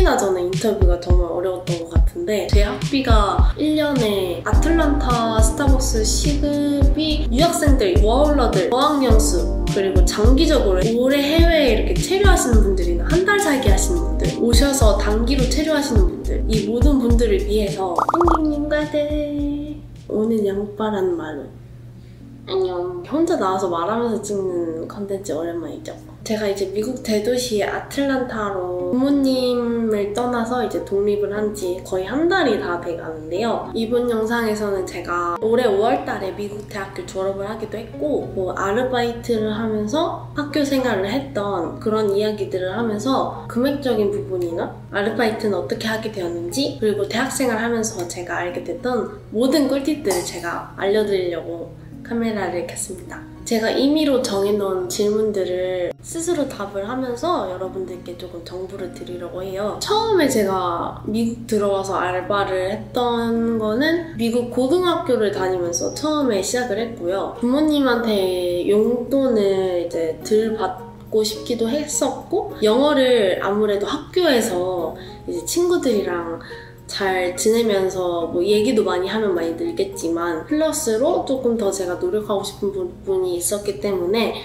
특히나 저는 인터뷰가 정말 어려웠던 것 같은데 제 학비가 1년에 아틀란타 스타벅스 시급이 유학생들, 워홀러들, 어학연수 그리고 장기적으로 오래 해외에 이렇게 체류하시는 분들이나 한 달 살기 하시는 분들, 오셔서 단기로 체류하시는 분들, 이 모든 분들을 위해서 형님과들 오늘 양빠라는 말로 안녕. 혼자 나와서 말하면서 찍는 컨텐츠 오랜만이죠. 제가 이제 미국 대도시 아틀란타로 부모님을 떠나서 이제 독립을 한 지 거의 한 달이 다 돼가는데요. 이번 영상에서는 제가 올해 5월달에 미국 대학교 졸업을 하기도 했고 뭐 아르바이트를 하면서 학교 생활을 했던 그런 이야기들을 하면서 금액적인 부분이나 아르바이트는 어떻게 하게 되었는지 그리고 대학생활 하면서 제가 알게 됐던 모든 꿀팁들을 제가 알려드리려고 카메라를 켰습니다. 제가 임의로 정해놓은 질문들을 스스로 답을 하면서 여러분들께 조금 정보를 드리려고 해요. 처음에 제가 미국 들어와서 알바를 했던 거는 미국 고등학교를 다니면서 처음에 시작을 했고요. 부모님한테 용돈을 이제 덜 받고 싶기도 했었고 영어를 아무래도 학교에서 이제 친구들이랑 잘 지내면서 뭐 얘기도 많이 하면 많이 늘겠지만 플러스로 조금 더 제가 노력하고 싶은 부분이 있었기 때문에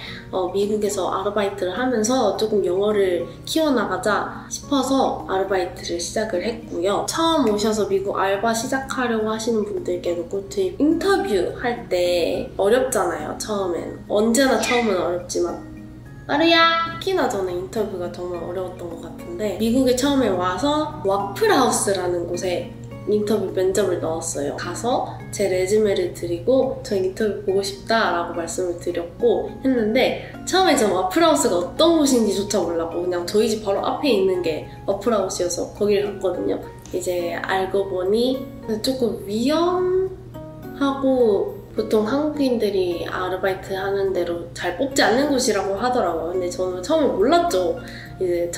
미국에서 아르바이트를 하면서 조금 영어를 키워나가자 싶어서 아르바이트를 시작을 했고요. 처음 오셔서 미국 알바 시작하려고 하시는 분들께도 꿀팁, 인터뷰 할 때 어렵잖아요. 처음엔. 언제나 처음은 어렵지만 마루야! 특히나 저는 인터뷰가 정말 어려웠던 것 같은데 미국에 처음에 와서 와플하우스라는 곳에 인터뷰 면접을 넣었어요. 가서 제 레즈메를 드리고 저 인터뷰 보고 싶다라고 말씀을 드렸고 했는데 처음에 저 와플하우스가 어떤 곳인지조차 몰랐고 그냥 저희 집 바로 앞에 있는 게 와플하우스여서 거기를 갔거든요. 이제 알고 보니 조금 위험하고 보통 한국인들이 아르바이트 하는 대로 잘 뽑지 않는 곳이라고 하더라고요. 근데 저는 처음에 몰랐죠. 이제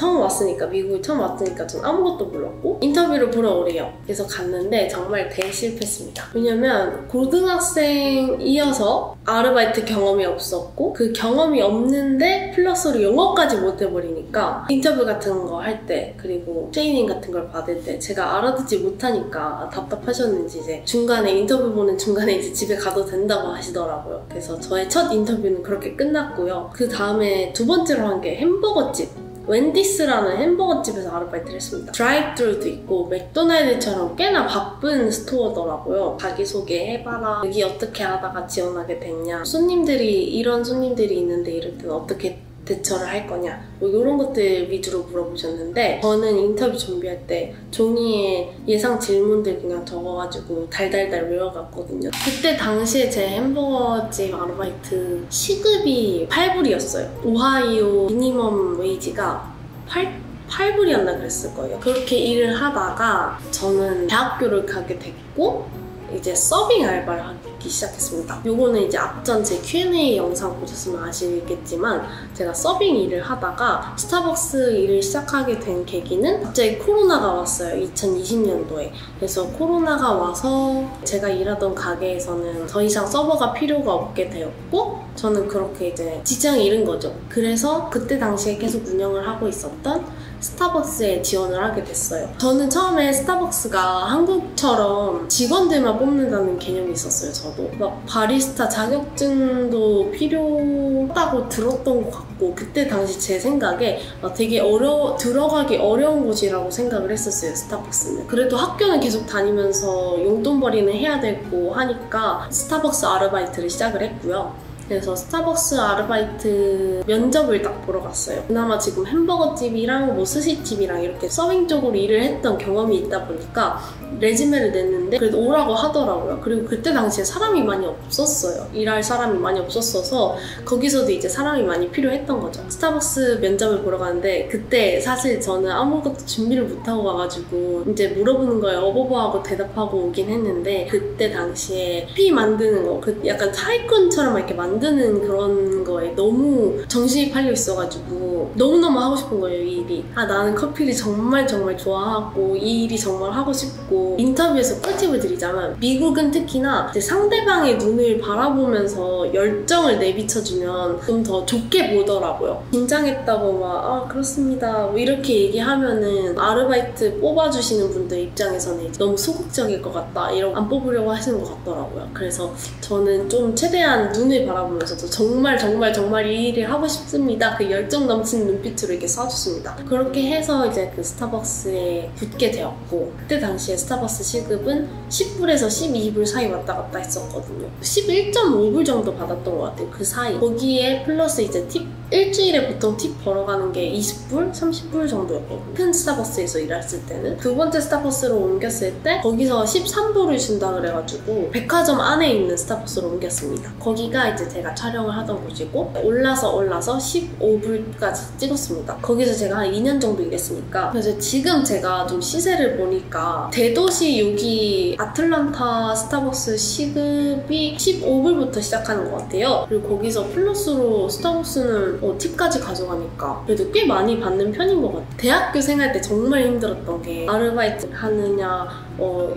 미국에 처음 왔으니까 전 아무것도 몰랐고 인터뷰를 보러 오래요. 그래서 갔는데 정말 대실패했습니다. 왜냐면 고등학생이어서 아르바이트 경험이 없었고 그 경험이 없는데 플러스로 영어까지 못 해버리니까 인터뷰 같은 거 할 때 그리고 트레이닝 같은 걸 받을 때 제가 알아듣지 못하니까 답답하셨는지 이제 인터뷰 보는 중간에 이제 집에 가도 된다고 하시더라고요. 그래서 저의 첫 인터뷰는 그렇게 끝났고요. 그 다음에 두 번째로 한 게 햄버거집, 웬디스라는 햄버거집에서 아르바이트를 했습니다. 드라이브트루도 있고 맥도날드처럼 꽤나 바쁜 스토어더라고요. 자기소개 해봐라, 여기 어떻게 하다가 지원하게 됐냐, 이런 손님들이 있는데 이럴 때는 어떻게 대처를 할 거냐, 뭐 이런 것들 위주로 물어보셨는데 저는 인터뷰 준비할 때 종이에 예상 질문들 그냥 적어가지고 달달달 외워갔거든요. 그때 당시에 제 햄버거집 아르바이트 시급이 8불이었어요. 오하이오 미니멈 웨이지가 8불이었나 그랬을 거예요. 그렇게 일을 하다가 저는 대학교를 가게 됐고 이제 서빙 알바를 하기 시작했습니다. 요거는 이제 앞전 제 Q&A 영상 보셨으면 아시겠지만 제가 서빙 일을 하다가 스타벅스 일을 시작하게 된 계기는 갑자기 코로나가 왔어요. 2020년도에. 그래서 코로나가 와서 제가 일하던 가게에서는 더 이상 서버가 필요가 없게 되었고 저는 그렇게 이제 직장을 잃은 거죠. 그래서 그때 당시에 계속 운영을 하고 있었던 스타벅스에 지원을 하게 됐어요. 저는 처음에 스타벅스가 한국처럼 직원들만 뽑는다는 개념이 있었어요. 저도 막 바리스타 자격증도 필요하다고 들었던 것 같고 그때 당시 제 생각에 되게 들어가기 어려운 곳이라고 생각을 했었어요. 스타벅스는. 그래도 학교는 계속 다니면서 용돈벌이는 해야 되고 하니까 스타벅스 아르바이트를 시작을 했고요. 그래서 스타벅스 아르바이트 면접을 딱 보러 갔어요. 그나마 지금 햄버거집이랑 뭐 스시집이랑 이렇게 서빙 쪽으로 일을 했던 경험이 있다 보니까 레즈메를 냈는데 그래도 오라고 하더라고요. 그리고 그때 당시에 사람이 많이 없었어요. 일할 사람이 많이 없었어서 거기서도 이제 사람이 많이 필요했던 거죠. 스타벅스 면접을 보러 가는데 그때 사실 저는 아무것도 준비를 못하고 가가지고 이제 물어보는 거에 어버버하고 대답하고 오긴 했는데 그때 당시에 커피 만드는 거, 약간 타이쿤처럼 이렇게 만드는 만드는 그런 거에 너무 정신이 팔려 있어가지고 너무너무 하고 싶은 거예요, 이 일이. 나는 커피를 정말 좋아하고 이 일이 정말 하고 싶고. 인터뷰에서 꿀팁을 드리자면 미국은 특히나 이제 상대방의 눈을 바라보면서 열정을 내비쳐주면 좀 더 좋게 보더라고요. 긴장했다고 막 그렇습니다 뭐 이렇게 얘기하면은 아르바이트 뽑아주시는 분들 입장에서는 너무 소극적일 것 같다, 이러고 안 뽑으려고 하시는 것 같더라고요. 그래서 저는 좀 최대한 눈을 바라보면서도 정말 이 일을 하고 싶습니다, 그 열정 넘치는 눈빛으로 이렇게 쏴줬습니다. 그렇게 해서 이제 그 스타벅스에 붙게 되었고, 그때 당시에 스타벅스 시급은 10불에서 12불 사이 왔다 갔다 했었거든요. 11.5불 정도 받았던 것 같아요, 그 사이. 거기에 플러스 이제 팁, 일주일에 보통 팁 벌어가는 게 20불? 30불 정도였거든요. 큰 스타벅스에서 일했을 때는. 두 번째 스타벅스로 옮겼을 때 거기서 13불을 준다 그래가지고 백화점 안에 있는 스타벅스로 옮겼습니다. 거기가 이제 제가 촬영을 하던 곳이고, 올라서 15불까지 찍었습니다. 거기서 제가 한 2년 정도 일했으니까. 그래서 지금 제가 좀 시세를 보니까 대도시 여기 아틀란타 스타벅스 시급이 15불부터 시작하는 것 같아요. 그리고 거기서 플러스로 스타벅스는 팁까지 가져가니까 그래도 꽤 많이 받는 편인 것 같아요. 대학교 생활 때 정말 힘들었던 게, 아르바이트 하느냐,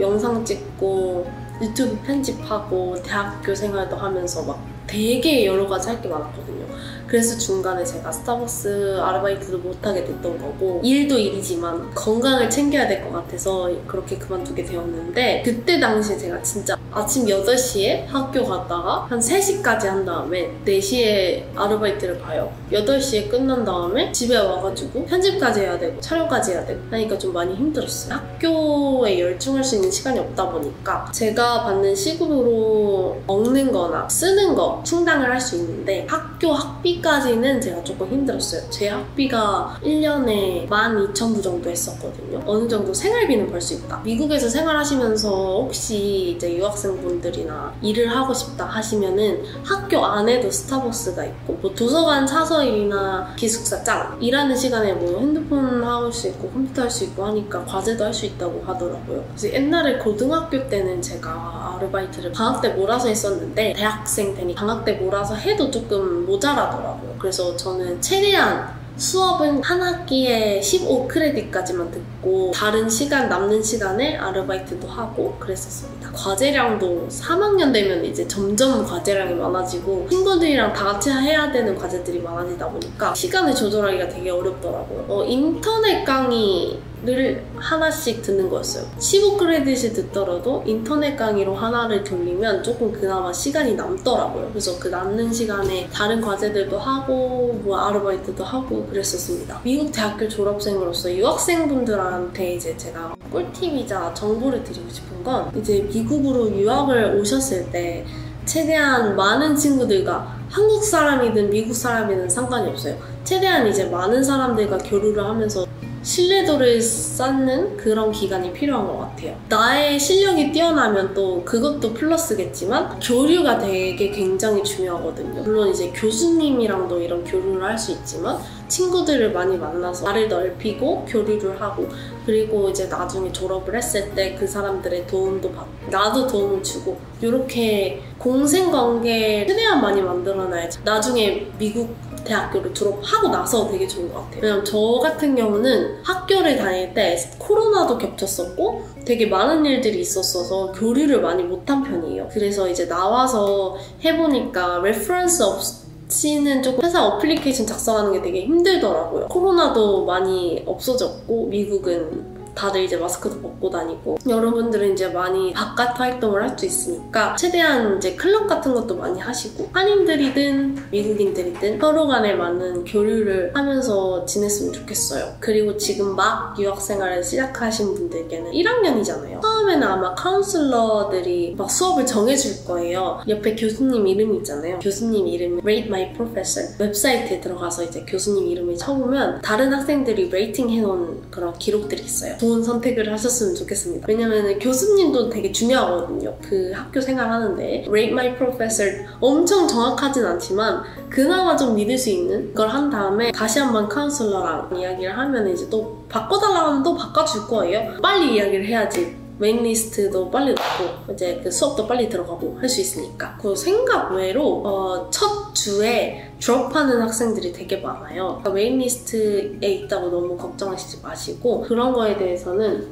영상 찍고 유튜브 편집하고 대학교 생활도 하면서 막 되게 여러 가지 할 게 많았거든요. 그래서 중간에 제가 스타벅스 아르바이트도 못하게 됐던 거고, 일도 일이지만 건강을 챙겨야 될 것 같아서 그렇게 그만두게 되었는데, 그때 당시에 제가 진짜 아침 8시에 학교 갔다가 한 3시까지 한 다음에 4시에 아르바이트를 가요. 8시에 끝난 다음에 집에 와가지고 편집까지 해야 되고 촬영까지 해야 되고 하니까 좀 많이 힘들었어요. 학교에 열중할 수 있는 시간이 없다 보니까 제가 받는 시급으로 먹는 거나 쓰는 거 충당을 할 수 있는데, 학교 학비까지는 제가 조금 힘들었어요. 제 학비가 1년에 12,000불 정도 했었거든요. 어느 정도 생활비는 벌 수 있다. 미국에서 생활하시면서 혹시 이제 유학생분들이나 일을 하고 싶다 하시면은 학교 안에도 스타벅스가 있고, 뭐 도서관 사서일이나 기숙사 짱 일하는 시간에 뭐 핸드폰 할 수 있고 컴퓨터 할 수 있고 하니까 과제도 할 수 있다고 하더라고요. 그래서 옛날에 고등학교 때는 제가 아르바이트를 방학 때 몰아서 했었는데, 대학생 되니 방학 때 몰아서 해도 조금 모자라더라고요. 그래서 저는 최대한 수업은 한 학기에 15크레딧까지만 듣고 다른 시간, 남는 시간에 아르바이트도 하고 그랬었습니다. 과제량도 3학년 되면 이제 점점 과제량이 많아지고 친구들이랑 다 같이 해야 되는 과제들이 많아지다 보니까 시간을 조절하기가 되게 어렵더라고요. 인터넷 강의를 하나씩 듣는 거였어요. 15크레딧을 듣더라도 인터넷 강의로 하나를 돌리면 조금 그나마 시간이 남더라고요. 그래서 그 남는 시간에 다른 과제들도 하고 뭐 아르바이트도 하고 그랬었습니다. 미국 대학교 졸업생으로서 유학생분들한테 이제 제가 꿀팁이자 정보를 드리고 싶은 건, 이제 미국으로 유학을 오셨을 때 최대한 많은 친구들과, 한국 사람이든 미국 사람이든 상관이 없어요. 최대한 이제 많은 사람들과 교류를 하면서 신뢰도를 쌓는 그런 기간이 필요한 것 같아요. 나의 실력이 뛰어나면 또 그것도 플러스겠지만 교류가 되게 굉장히 중요하거든요. 물론 이제 교수님이랑도 이런 교류를 할 수 있지만 친구들을 많이 만나서 나를 넓히고 교류를 하고, 그리고 이제 나중에 졸업을 했을 때 그 사람들의 도움도 받고 나도 도움을 주고, 이렇게 공생관계 최대한 많이 만들어놔야지 나중에 미국 대학교를 졸업하고 나서 되게 좋은 것 같아요. 왜냐면 저 같은 경우는 학교를 다닐 때 코로나도 겹쳤었고 되게 많은 일들이 있었어서 교류를 많이 못한 편이에요. 그래서 이제 나와서 해보니까 레퍼런스 없이는 조금 회사 어플리케이션 작성하는 게 되게 힘들더라고요. 코로나도 많이 없어졌고 미국은 다들 이제 마스크도 벗고 다니고, 여러분들은 이제 많이 바깥 활동을 할 수 있으니까 최대한 이제 클럽 같은 것도 많이 하시고, 한인들이든 미국인들이든 서로 간에 많은 교류를 하면서 지냈으면 좋겠어요. 그리고 지금 막 유학생활을 시작하신 분들께는 1학년이잖아요. 처음에는 아마 카운슬러들이 막 수업을 정해줄 거예요. 옆에 교수님 이름이 있잖아요. 교수님 이름이 Rate My Professor 웹사이트에 들어가서 이제 교수님 이름을 쳐보면 다른 학생들이 레이팅 해놓은 그런 기록들이 있어요. 좋은 선택을 하셨으면 좋겠습니다. 왜냐면 교수님도 되게 중요하거든요. 그 학교 생활하는데 Rate My Professor 엄청 정확하진 않지만 그나마 좀 믿을 수 있는 걸 한 다음에 다시 한번 카운슬러랑 이야기를 하면 이제 또 바꿔달라고 하면 또 바꿔줄 거예요. 빨리 이야기를 해야지 웨이트리스트도 빨리 넣고 이제 그 수업도 빨리 들어가고 할 수 있으니까. 그 생각 외로 첫 주에 드롭하는 학생들이 되게 많아요. 그러니까 웨이트리스트에 있다고 너무 걱정하시지 마시고 그런 거에 대해서는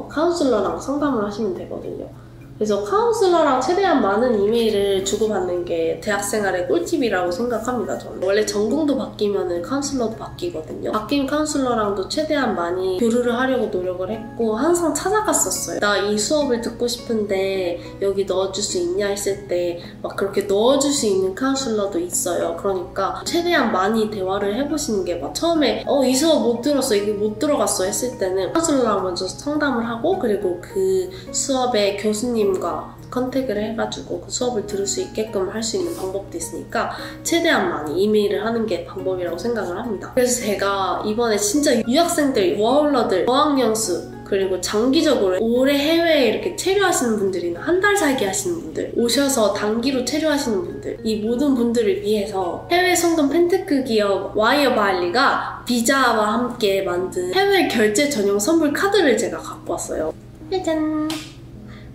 카운슬러랑 상담을 하시면 되거든요. 그래서 카운슬러랑 최대한 많은 이메일을 주고받는 게 대학생활의 꿀팁이라고 생각합니다. 저는 원래 전공도 바뀌면 카운슬러도 바뀌거든요. 바뀐 카운슬러랑도 최대한 많이 교류를 하려고 노력을 했고 항상 찾아갔었어요. 나 이 수업을 듣고 싶은데 여기 넣어줄 수 있냐 했을 때 막 그렇게 넣어줄 수 있는 카운슬러도 있어요. 그러니까 최대한 많이 대화를 해보시는 게 막 처음에 이 수업 못 들었어, 이게 못 들어갔어 했을 때는 카운슬러랑 먼저 상담을 하고 그리고 그 수업의 교수님과 컨택을 해가지고 그 수업을 들을 수 있게끔 할 수 있는 방법도 있으니까 최대한 많이 이메일을 하는 게 방법이라고 생각을 합니다. 그래서 제가 이번에 진짜 유학생들, 워홀러들, 어학연수 그리고 장기적으로 올해 해외에 이렇게 체류하시는 분들이나 한 달 살기 하시는 분들, 오셔서 단기로 체류하시는 분들, 이 모든 분들을 위해서 해외 송금 펜테크 기업 와이어바일리가 비자와 함께 만든 해외 결제 전용 선물 카드를 제가 갖고 왔어요. 짜잔!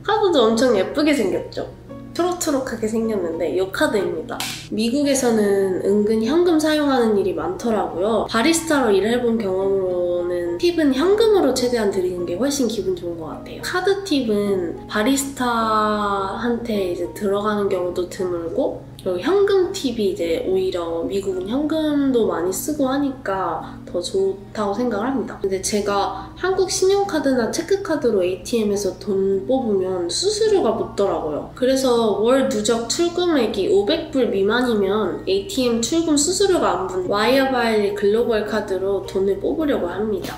카드도 엄청 예쁘게 생겼죠? 초록초록하게 생겼는데 이 카드입니다. 미국에서는 은근 현금 사용하는 일이 많더라고요. 바리스타로 일을 해본 경험으로는 팁은 현금으로 최대한 드리는 게 훨씬 기분 좋은 것 같아요. 카드 팁은 바리스타한테 이제 들어가는 경우도 드물고 그리고 현금 팁이 이제 오히려 미국은 현금도 많이 쓰고 하니까 더 좋다고 생각을 합니다. 근데 제가 한국 신용카드나 체크카드로 ATM에서 돈 뽑으면 수수료가 붙더라고요. 그래서 월 누적 출금액이 500불 미만이면 ATM 출금 수수료가 안 붙는 와이어바일리 글로벌 카드로 돈을 뽑으려고 합니다.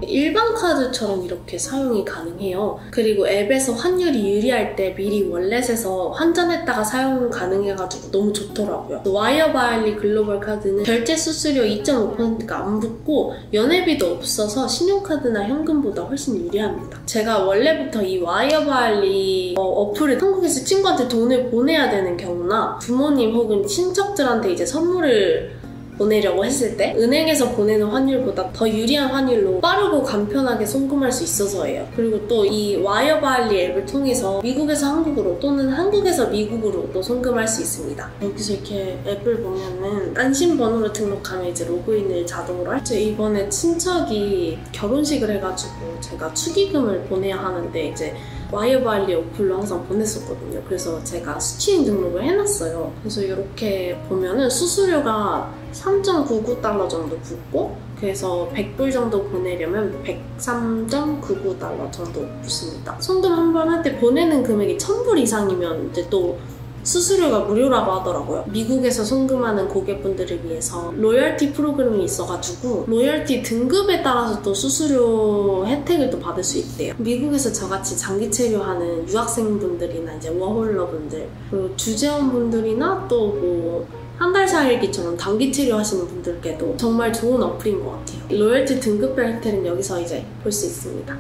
일반 카드처럼 이렇게 사용이 가능해요. 그리고 앱에서 환율이 유리할 때 미리 월렛에서 환전했다가 사용 가능해가지고 너무 좋더라고요. 와이어바일리 글로벌 카드는 결제 수수료 2.5%가 안 붙고 연회비도 없어서 신용카드나 현금보다 훨씬 유리합니다. 제가 원래부터 이 와이어바일리 어플을 한국에서 친구한테 돈을 보내야 되는 경우나 부모님 혹은 친척들한테 이제 선물을 보내려고 했을 때 은행에서 보내는 환율보다 더 유리한 환율로 빠르고 간편하게 송금할 수 있어서예요. 그리고 또 이 와이어바일리 앱을 통해서 미국에서 한국으로 또는 한국에서 미국으로 또 송금할 수 있습니다. 여기서 이렇게 앱을 보면은 안심번호를 등록하면 이제 로그인을 자동으로 할지. 이번에 친척이 결혼식을 해가지고 제가 축의금을 보내야 하는데 이제 와이어바일리 어플로 항상 보냈었거든요. 그래서 제가 수취인 등록을 해놨어요. 그래서 이렇게 보면은 수수료가 3.99달러 정도 붙고 그래서 100불 정도 보내려면 103.99달러 정도 붙습니다. 송금 한 번 할 때 보내는 금액이 1000불 이상이면 이제 또 수수료가 무료라고 하더라고요. 미국에서 송금하는 고객분들을 위해서 로열티 프로그램이 있어가지고 로열티 등급에 따라서 또 수수료 혜택을 또 받을 수 있대요. 미국에서 저같이 장기 체류하는 유학생분들이나 이제 워홀러분들 그리고 주재원분들이나 또 뭐 한 달 살기처럼 단기 체류하시는 분들께도 정말 좋은 어플인 것 같아요. 로열티 등급별 혜택은 여기서 이제 볼 수 있습니다.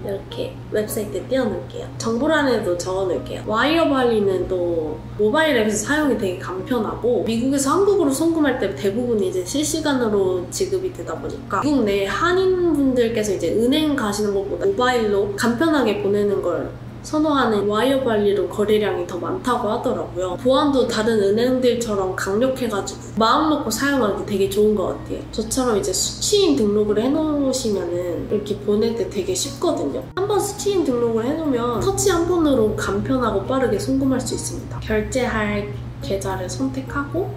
이렇게 웹사이트에 띄워놓을게요. 정보란에도 적어놓을게요. 와이어바일리는 또 모바일 앱에서 사용이 되게 간편하고 미국에서 한국으로 송금할 때 대부분 이제 실시간으로 지급이 되다 보니까 미국 내 한인분들께서 이제 은행 가시는 것보다 모바일로 간편하게 보내는 걸 선호하는 와이어바일리로 거래량이 더 많다고 하더라고요. 보안도 다른 은행들처럼 강력해가지고 마음 먹고 사용하기 되게 좋은 것 같아요. 저처럼 이제 수취인 등록을 해놓으시면은 이렇게 보낼 때 되게 쉽거든요. 한번 수취인 등록을 해놓으면 터치 한 번으로 간편하고 빠르게 송금할 수 있습니다. 결제할 계좌를 선택하고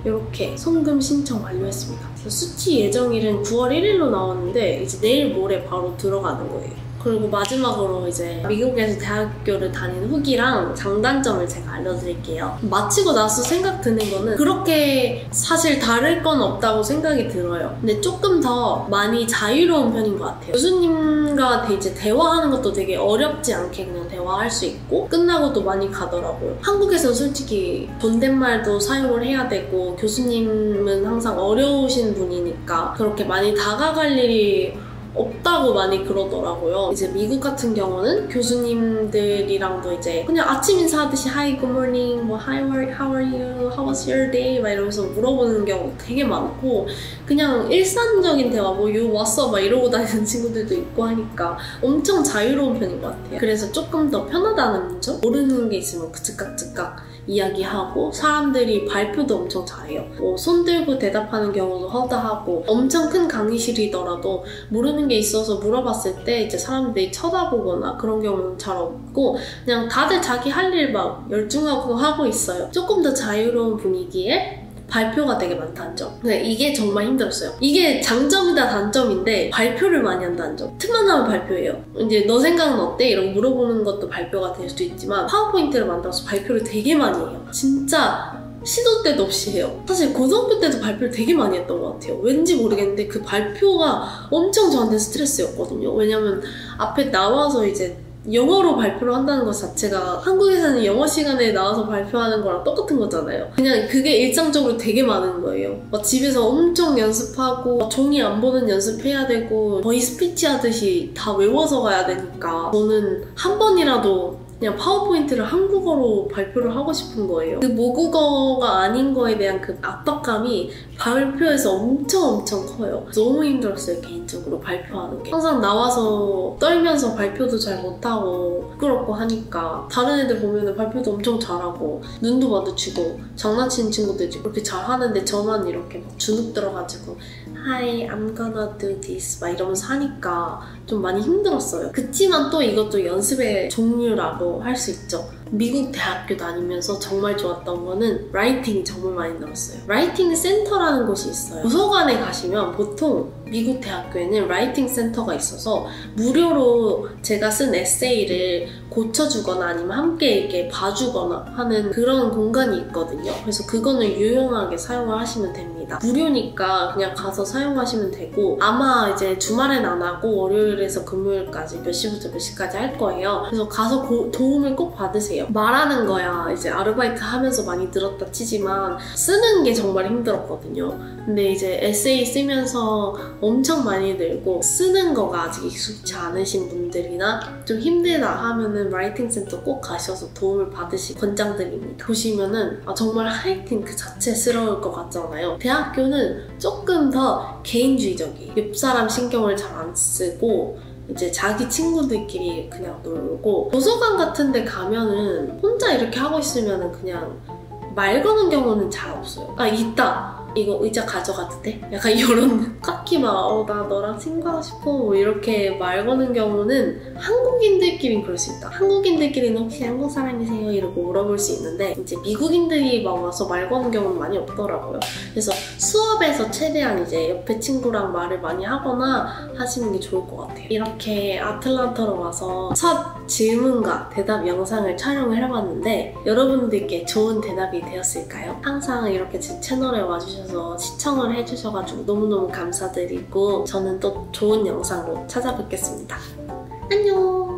이렇게 송금 신청 완료했습니다. 수취 예정일은 9월 1일로 나왔는데 이제 내일 모레 바로 들어가는 거예요. 그리고 마지막으로 이제 미국에서 대학교를 다니는 후기랑 장단점을 제가 알려드릴게요. 마치고 나서 생각 드는 거는 그렇게 사실 다를 건 없다고 생각이 들어요. 근데 조금 더 많이 자유로운 편인 것 같아요. 교수님과 이제 대화하는 것도 되게 어렵지 않게 그냥 대화할 수 있고 끝나고도 많이 가더라고요. 한국에서는 솔직히 존댓말도 사용을 해야 되고 교수님은 항상 어려우신 분이니까 그렇게 많이 다가갈 일이 없다고 많이 그러더라고요. 이제 미국 같은 경우는 교수님들이랑도 이제 그냥 아침 인사하듯이 Hi, good morning, 뭐 how are you, how was your day? 막 이러면서 물어보는 경우 되게 많고 그냥 일상적인 대화 뭐 you 왔어? 막 이러고 다니는 친구들도 있고 하니까 엄청 자유로운 편인 것 같아요. 그래서 조금 더 편하다는 점? 모르는 게 있으면 즉각 이야기하고 사람들이 발표도 엄청 잘해요. 손 들고 대답하는 경우도 허다하고 엄청 큰 강의실이더라도 모르는 게 있어서 물어봤을 때 이제 사람들이 쳐다보거나 그런 경우는 잘 없고 그냥 다들 자기 할 일 막 열중하고 하고 있어요. 조금 더 자유로운 분위기에 발표가 되게 많다는 점. 근데 이게 정말 힘들었어요. 이게 장점이다 단점인데 발표를 많이 한다는 점. 틈만 나면 발표해요. 이제 너 생각은 어때? 이런 물어보는 것도 발표가 될 수도 있지만 파워포인트를 만들어서 발표를 되게 많이 해요. 진짜 시도 때도 없이 해요. 사실 고등학교 때도 발표를 되게 많이 했던 것 같아요. 왠지 모르겠는데 그 발표가 엄청 저한테 스트레스였거든요. 왜냐면 앞에 나와서 이제 영어로 발표를 한다는 것 자체가 한국에서는 영어 시간에 나와서 발표하는 거랑 똑같은 거잖아요. 그냥 그게 일상적으로 되게 많은 거예요. 막 집에서 엄청 연습하고 종이 안 보는 연습해야 되고 거의 스피치 하듯이 다 외워서 가야 되니까 저는 한 번이라도 그냥 파워포인트를 한국어로 발표를 하고 싶은 거예요. 그 모국어가 아닌 거에 대한 그 압박감이 발표에서 엄청 커요. 너무 힘들었어요, 개인적으로 발표하는 게. 항상 나와서 떨면서 발표도 잘 못하고 부끄럽고 하니까 다른 애들 보면 발표도 엄청 잘하고 눈도 마주치고 장난치는 친구들이 그렇게 잘하는데 저만 이렇게 막 주눅 들어가지고 Hi, I'm gonna do this 막 이러면서 하니까 좀 많이 힘들었어요. 그치만 또 이것도 연습의 종류라고 할 수 있죠. 미국 대학교 다니면서 정말 좋았던 거는 라이팅이 정말 많이 늘었어요. 라이팅 센터라는 곳이 있어요. 도서관에 가시면 보통 미국 대학교에는 라이팅 센터가 있어서 무료로 제가 쓴 에세이를 고쳐주거나 아니면 함께 이렇게 봐주거나 하는 그런 공간이 있거든요. 그래서 그거는 유용하게 사용을 하시면 됩니다. 무료니까 그냥 가서 사용하시면 되고 아마 이제 주말엔 안 하고 월요일에서 금요일까지 몇 시부터 몇 시까지 할 거예요. 그래서 가서 도움을 꼭 받으세요. 말하는 거야 이제 아르바이트 하면서 많이 들었다 치지만 쓰는 게 정말 힘들었거든요. 근데 이제 에세이 쓰면서 엄청 많이 늘고 쓰는 거가 아직 익숙치 않으신 분들이나 좀 힘들다 하면은 라이팅 센터 꼭 가셔서 도움을 받으시기 권장드립니다. 보시면은 정말 라이팅 그 자체스러울 것 같잖아요. 대학교는 조금 더 개인주의적이에요. 옆 사람 신경을 잘 안 쓰고 이제 자기 친구들끼리 그냥 놀고 도서관 같은 데 가면은 혼자 이렇게 하고 있으면은 그냥 말 거는 경우는 잘 없어요. 있다! 이거 의자 가져가도 돼? 약간 이런 딱히 막 나 너랑 친구하고 싶어 뭐 이렇게 말 거는 경우는 한국인들끼리는 그럴 수 있다. 한국인들끼리는 혹시 한국 사람이세요? 이러고 물어볼 수 있는데 이제 미국인들이 막 와서 말 거는 경우는 많이 없더라고요. 그래서 수업에서 최대한 이제 옆에 친구랑 말을 많이 하거나 하시는 게 좋을 것 같아요. 이렇게 아틀란타로 와서 첫 질문과 대답 영상을 촬영을 해봤는데 여러분들께 좋은 대답이 되었을까요? 항상 이렇게 제 채널에 와주셔서 시청을 해주셔가지고 너무너무 감사드리고 저는 또 좋은 영상으로 찾아뵙겠습니다. 안녕!